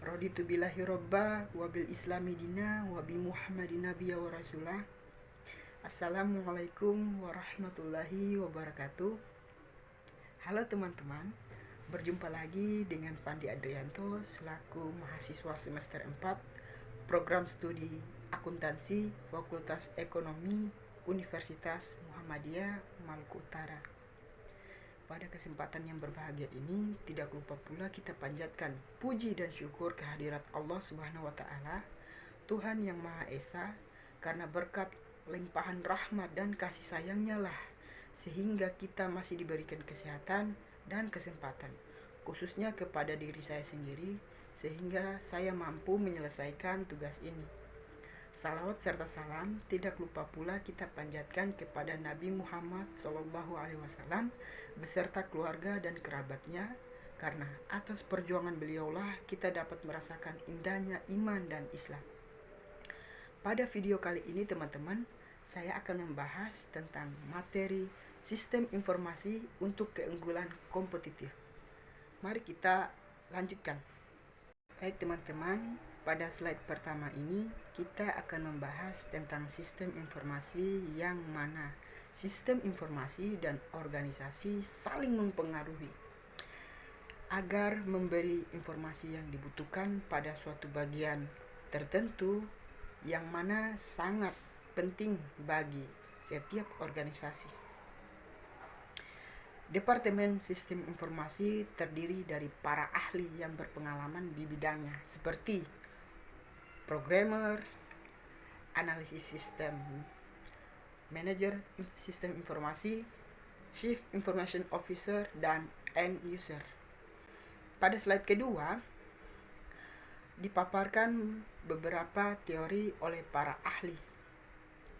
Raditu billahi robba wa bil islami dina wa bi muhammadin nabiyya wa rasulah. Assalamualaikum warahmatullahi wabarakatuh. Halo teman-teman, berjumpa lagi dengan Fandi Adrianto selaku mahasiswa semester 4 program studi akuntansi Fakultas Ekonomi Universitas Muhammadiyah Maluku Utara. Pada kesempatan yang berbahagia ini, tidak lupa pula kita panjatkan puji dan syukur kehadirat Allah Subhanahu wa Ta'ala, Tuhan yang Maha Esa, karena berkat limpahan rahmat dan kasih sayangnya lah, sehingga kita masih diberikan kesehatan dan kesempatan, khususnya kepada diri saya sendiri, sehingga saya mampu menyelesaikan tugas ini. Salawat serta salam tidak lupa pula kita panjatkan kepada Nabi Muhammad SAW beserta keluarga dan kerabatnya, karena atas perjuangan beliaulah kita dapat merasakan indahnya iman dan Islam. Pada video kali ini teman-teman, saya akan membahas tentang materi sistem informasi untuk keunggulan kompetitif. Mari kita lanjutkan. Baik teman-teman, pada slide pertama ini kita akan membahas tentang sistem informasi, yang mana sistem informasi dan organisasi saling mempengaruhi agar memberi informasi yang dibutuhkan pada suatu bagian tertentu, yang mana sangat penting bagi setiap organisasi. Departemen Sistem Informasi terdiri dari para ahli yang berpengalaman di bidangnya, seperti programmer, analisis sistem, manajer sistem informasi, chief information officer, dan end user. Pada slide kedua, dipaparkan beberapa teori oleh para ahli.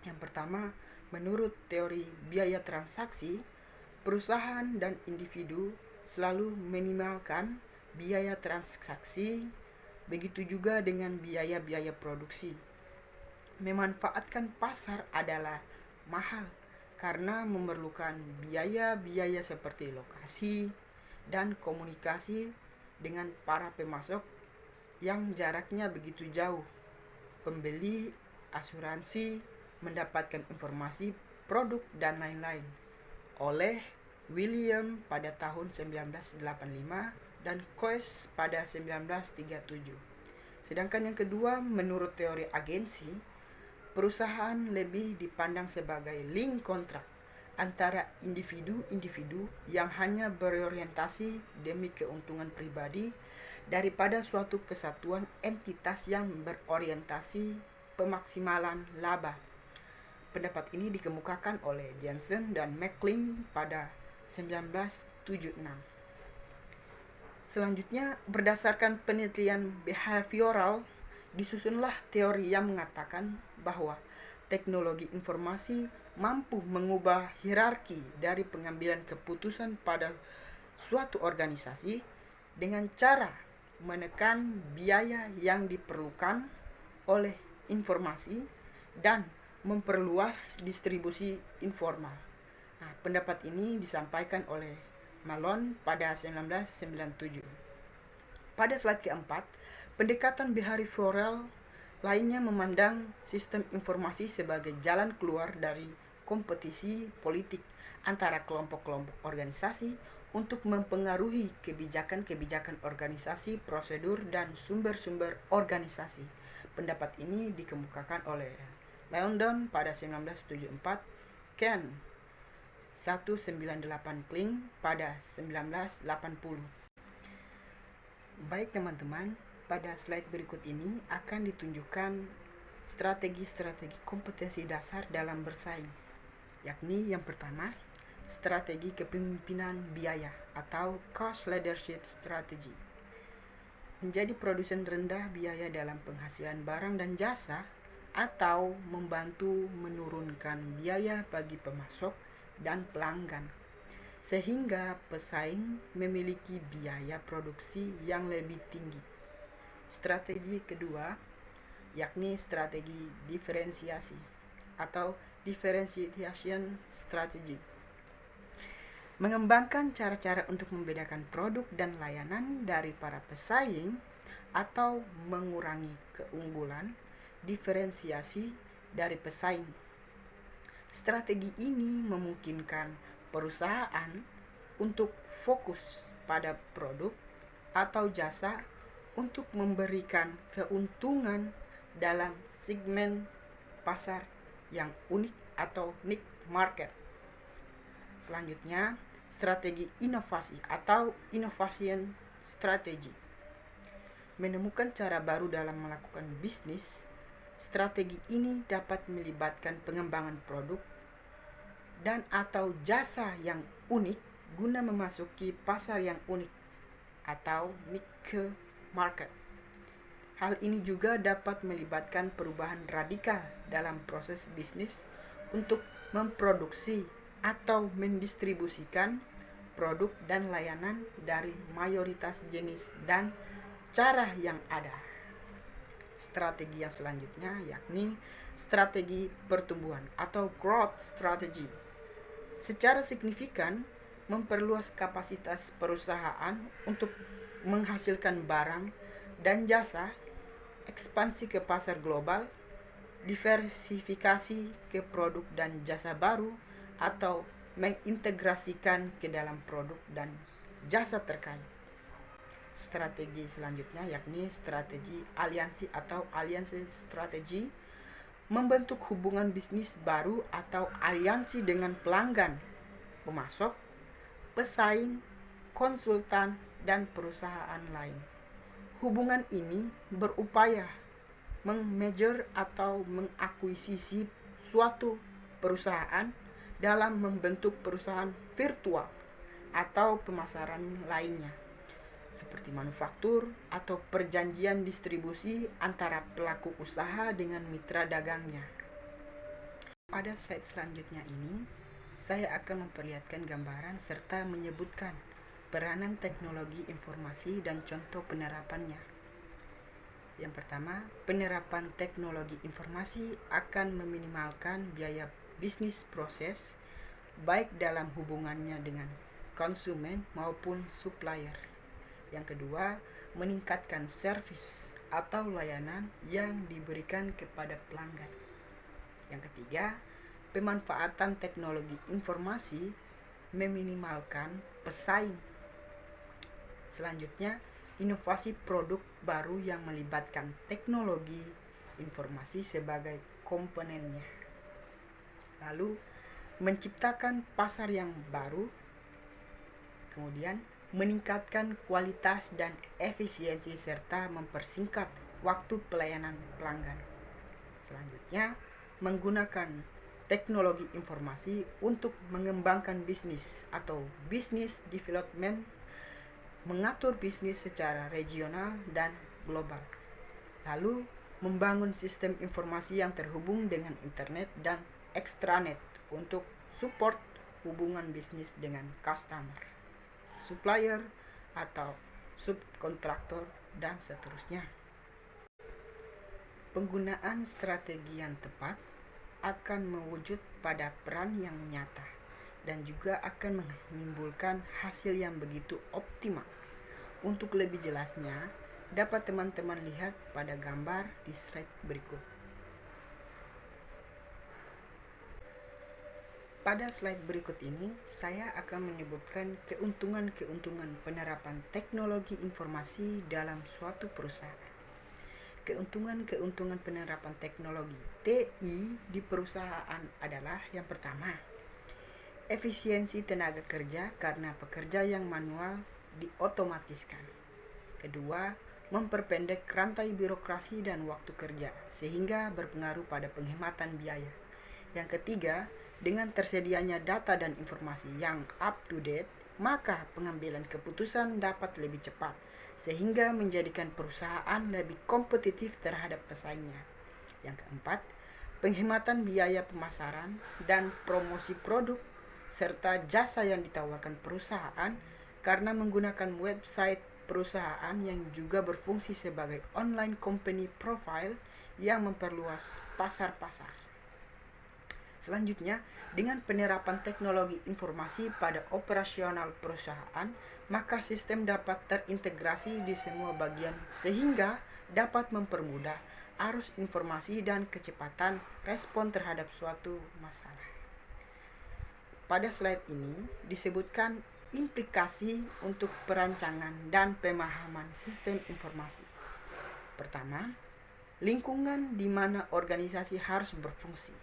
Yang pertama, menurut teori biaya transaksi, perusahaan dan individu selalu meminimalkan biaya transaksi, begitu juga dengan biaya-biaya produksi. Memanfaatkan pasar adalah mahal karena memerlukan biaya-biaya seperti lokasi dan komunikasi dengan para pemasok yang jaraknya begitu jauh, pembeli, asuransi, mendapatkan informasi, produk, dan lain-lain. Oleh William pada tahun 1985 dan Coase pada 1937. Sedangkan yang kedua, menurut teori agensi, perusahaan lebih dipandang sebagai link kontrak antara individu-individu yang hanya berorientasi demi keuntungan pribadi daripada suatu kesatuan entitas yang berorientasi pemaksimalan laba. Pendapat ini dikemukakan oleh Jensen dan McLean pada 1976. Selanjutnya, berdasarkan penelitian behavioral, disusunlah teori yang mengatakan bahwa teknologi informasi mampu mengubah hierarki dari pengambilan keputusan pada suatu organisasi dengan cara menekan biaya yang diperlukan oleh informasi dan memperluas distribusi informal. Nah, pendapat ini disampaikan oleh Malone pada 1997. Pada slide keempat, pendekatan behavioral lainnya memandang sistem informasi sebagai jalan keluar dari kompetisi politik antara kelompok-kelompok organisasi untuk mempengaruhi kebijakan-kebijakan organisasi, prosedur, dan sumber-sumber organisasi. Pendapat ini dikemukakan oleh London pada 1974, Ken 198 Kling pada 1980. Baik teman-teman, pada slide berikut ini akan ditunjukkan strategi-strategi kompetensi dasar dalam bersaing, yakni yang pertama, strategi kepemimpinan biaya atau cost leadership strategy. Menjadi produsen rendah biaya dalam penghasilan barang dan jasa, atau membantu menurunkan biaya bagi pemasok dan pelanggan, sehingga pesaing memiliki biaya produksi yang lebih tinggi. Strategi kedua, yakni strategi diferensiasi atau differentiation strategy. Mengembangkan cara-cara untuk membedakan produk dan layanan dari para pesaing atau mengurangi keunggulan diferensiasi dari pesaing. Strategi ini memungkinkan perusahaan untuk fokus pada produk atau jasa untuk memberikan keuntungan dalam segmen pasar yang unik atau niche market. Selanjutnya, strategi inovasi atau innovation strategy. Menemukan cara baru dalam melakukan bisnis. Strategi ini dapat melibatkan pengembangan produk dan atau jasa yang unik guna memasuki pasar yang unik atau niche market. Hal ini juga dapat melibatkan perubahan radikal dalam proses bisnis untuk memproduksi atau mendistribusikan produk dan layanan dari mayoritas jenis dan cara yang ada. Strategi yang selanjutnya yakni strategi pertumbuhan atau growth strategy. Secara signifikan memperluas kapasitas perusahaan untuk menghasilkan barang dan jasa, ekspansi ke pasar global, diversifikasi ke produk dan jasa baru, atau mengintegrasikan ke dalam produk dan jasa terkait. Strategi selanjutnya yakni strategi aliansi atau alliance strategy, membentuk hubungan bisnis baru atau aliansi dengan pelanggan, pemasok, pesaing, konsultan, dan perusahaan lain. Hubungan ini berupaya meng-merger atau mengakuisisi suatu perusahaan dalam membentuk perusahaan virtual atau pemasaran lainnya, seperti manufaktur atau perjanjian distribusi antara pelaku usaha dengan mitra dagangnya. Pada slide selanjutnya ini, saya akan memperlihatkan gambaran serta menyebutkan peranan teknologi informasi dan contoh penerapannya. Yang pertama, penerapan teknologi informasi akan meminimalkan biaya bisnis proses, baik dalam hubungannya dengan konsumen maupun supplier. Yang kedua, meningkatkan servis atau layanan yang diberikan kepada pelanggan. Yang ketiga, pemanfaatan teknologi informasi meminimalkan pesaing. Selanjutnya, inovasi produk baru yang melibatkan teknologi informasi sebagai komponennya. Lalu, menciptakan pasar yang baru. Kemudian, meningkatkan kualitas dan efisiensi serta mempersingkat waktu pelayanan pelanggan. Selanjutnya, menggunakan teknologi informasi untuk mengembangkan bisnis atau business development, mengatur bisnis secara regional dan global. Lalu, membangun sistem informasi yang terhubung dengan internet dan extranet untuk support hubungan bisnis dengan customer, supplier atau subkontraktor, dan seterusnya. Penggunaan strategi yang tepat akan mewujud pada peran yang nyata dan juga akan menimbulkan hasil yang begitu optimal. Untuk lebih jelasnya, dapat teman-teman lihat pada gambar di slide berikut. Pada slide berikut ini, saya akan menyebutkan keuntungan-keuntungan penerapan teknologi informasi dalam suatu perusahaan. Keuntungan-keuntungan penerapan teknologi TI di perusahaan adalah yang pertama, efisiensi tenaga kerja karena pekerja yang manual diotomatiskan. Kedua, memperpendek rantai birokrasi dan waktu kerja sehingga berpengaruh pada penghematan biaya. Yang ketiga, dengan tersedianya data dan informasi yang up to date, maka pengambilan keputusan dapat lebih cepat sehingga menjadikan perusahaan lebih kompetitif terhadap pesaingnya. Yang keempat, penghematan biaya pemasaran dan promosi produk serta jasa yang ditawarkan perusahaan karena menggunakan website perusahaan yang juga berfungsi sebagai online company profile yang memperluas pasar-pasar. Selanjutnya, dengan penerapan teknologi informasi pada operasional perusahaan, maka sistem dapat terintegrasi di semua bagian sehingga dapat mempermudah arus informasi dan kecepatan respon terhadap suatu masalah. Pada slide ini disebutkan implikasi untuk perancangan dan pemahaman sistem informasi. Pertama, lingkungan di mana organisasi harus berfungsi.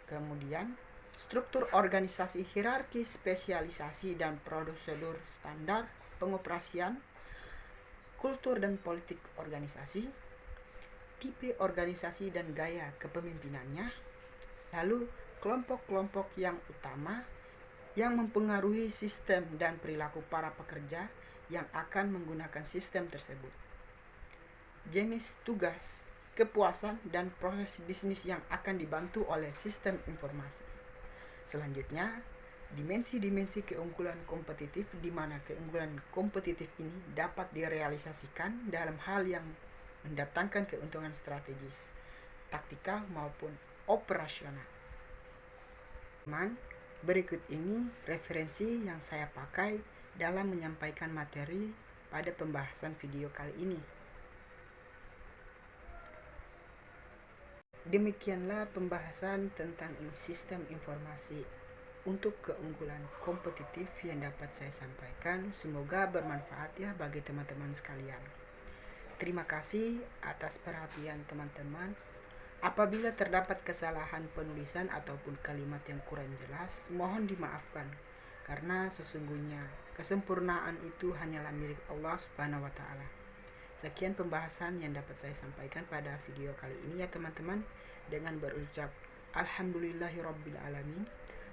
Kemudian, struktur organisasi, hierarki, spesialisasi, dan prosedur standar pengoperasian, kultur dan politik organisasi, tipe organisasi dan gaya kepemimpinannya, lalu kelompok-kelompok yang utama yang mempengaruhi sistem dan perilaku para pekerja yang akan menggunakan sistem tersebut, jenis tugas, kepuasan, dan proses bisnis yang akan dibantu oleh sistem informasi. Selanjutnya, dimensi-dimensi keunggulan kompetitif, di mana keunggulan kompetitif ini dapat direalisasikan dalam hal yang mendatangkan keuntungan strategis, taktikal maupun operasional. Berikut ini referensi yang saya pakai dalam menyampaikan materi pada pembahasan video kali ini. Demikianlah pembahasan tentang sistem informasi untuk keunggulan kompetitif yang dapat saya sampaikan. Semoga bermanfaat ya bagi teman-teman sekalian. Terima kasih atas perhatian teman-teman. Apabila terdapat kesalahan penulisan ataupun kalimat yang kurang jelas, mohon dimaafkan, karena sesungguhnya kesempurnaan itu hanyalah milik Allah Subhanahu wa Ta'ala. Sekian pembahasan yang dapat saya sampaikan pada video kali ini ya teman-teman, dengan berucap alhamdulillahirabbil alamin.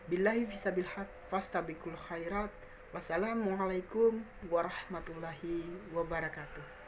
Billahi fisabil haq fastabikul khairat. Wassalamualaikum warahmatullahi wabarakatuh.